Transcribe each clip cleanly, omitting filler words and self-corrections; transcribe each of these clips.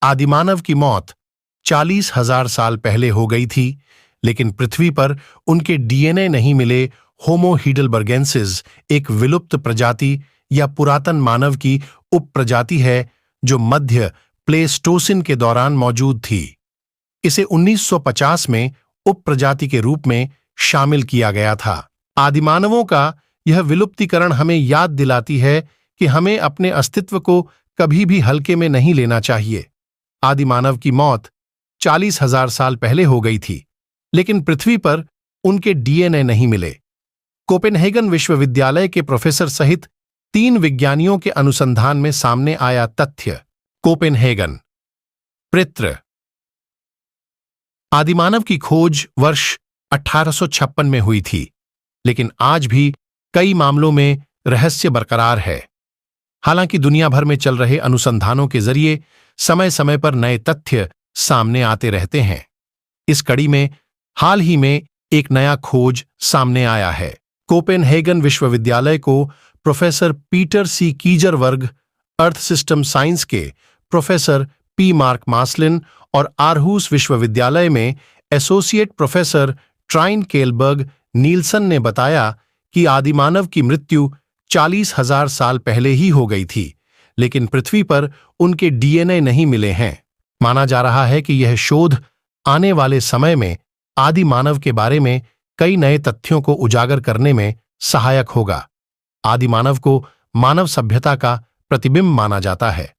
आदिमानव की मौत 40,000 साल पहले हो गई थी, लेकिन पृथ्वी पर उनके डीएनए नहीं मिले। होमो हीडलबर्गेंसिस एक विलुप्त प्रजाति या पुरातन मानव की उपप्रजाति है जो मध्य प्लेस्टोसिन के दौरान मौजूद थी। इसे 1950 में उपप्रजाति के रूप में शामिल किया गया था। आदिमानवों का यह विलुप्तीकरण हमें याद दिलाती है कि हमें अपने अस्तित्व को कभी भी हल्के में नहीं लेना चाहिए। आदिमानव की मौत 40,000 साल पहले हो गई थी, लेकिन पृथ्वी पर उनके डीएनए नहीं मिले। कोपेनहेगन विश्वविद्यालय के प्रोफेसर सहित 3 विज्ञानियों के अनुसंधान में सामने आया तथ्य। कोपेनहेगन पितृ आदिमानव की खोज वर्ष 1856 में हुई थी, लेकिन आज भी कई मामलों में रहस्य बरकरार है। हालांकि दुनिया भर में चल रहे अनुसंधानों के जरिए समय समय पर नए तथ्य सामने आते रहते हैं। इस कड़ी में हाल ही में एक नया खोज सामने आया है। कोपेनहेगन विश्वविद्यालय को प्रोफेसर पीटर सी कीजरवर्ग, अर्थ सिस्टम साइंस के प्रोफेसर पी मार्क मास्लिन और आरहूस विश्वविद्यालय में एसोसिएट प्रोफेसर ट्राइन केलबर्ग नीलसन ने बताया कि आदिमानव की मृत्यु 40,000 साल पहले ही हो गई थी, लेकिन पृथ्वी पर उनके डीएनए नहीं मिले हैं। माना जा रहा है कि यह शोध आने वाले समय में आदिमानव के बारे में कई नए तथ्यों को उजागर करने में सहायक होगा। आदिमानव को मानव सभ्यता का प्रतिबिंब माना जाता है।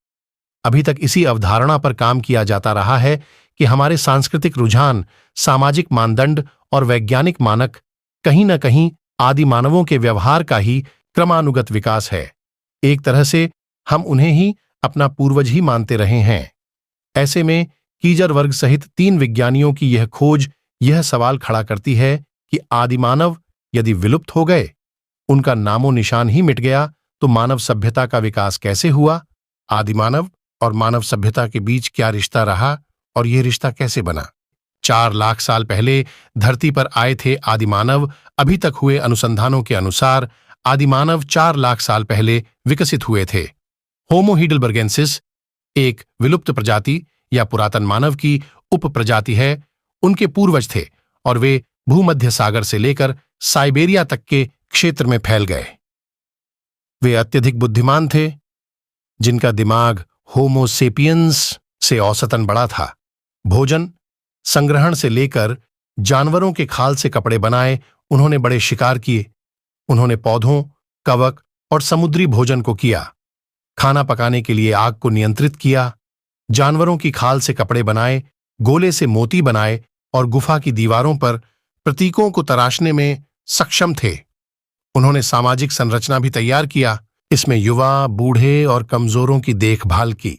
अभी तक इसी अवधारणा पर काम किया जाता रहा है कि हमारे सांस्कृतिक रुझान, सामाजिक मानदंड और वैज्ञानिक मानक कहीं न कहीं आदिमानवों के व्यवहार का ही क्रमानुगत विकास है। एक तरह से हम उन्हें ही अपना पूर्वज ही मानते रहे हैं। ऐसे में कीजरवर्ग सहित 3 विज्ञानियों की यह खोज यह सवाल खड़ा करती है कि आदिमानव यदि विलुप्त हो गए, उनका नामो निशान ही मिट गया, तो मानव सभ्यता का विकास कैसे हुआ? आदिमानव और मानव सभ्यता के बीच क्या रिश्ता रहा और यह रिश्ता कैसे बना? 4 लाख साल पहले धरती पर आए थे आदिमानव। अभी तक हुए अनुसंधानों के अनुसार आदिमानव 4 लाख साल पहले विकसित हुए थे। होमो हीडलबर्गेंसिस एक विलुप्त प्रजाति या पुरातन मानव की उपप्रजाति है। उनके पूर्वज थे और वे भूमध्य सागर से लेकर साइबेरिया तक के क्षेत्र में फैल गए। वे अत्यधिक बुद्धिमान थे, जिनका दिमाग होमो सेपियंस से औसतन बड़ा था। भोजन संग्रहण से लेकर जानवरों के खाल से कपड़े बनाए उन्होंने बड़े शिकार किए। उन्होंने पौधों, कवक और समुद्री भोजन को किया। खाना पकाने के लिए आग को नियंत्रित किया। जानवरों की खाल से कपड़े बनाए, गोले से मोती बनाए और गुफा की दीवारों पर प्रतीकों को तराशने में सक्षम थे। उन्होंने सामाजिक संरचना भी तैयार किया। इसमें युवा, बूढ़े और कमजोरों की देखभाल की।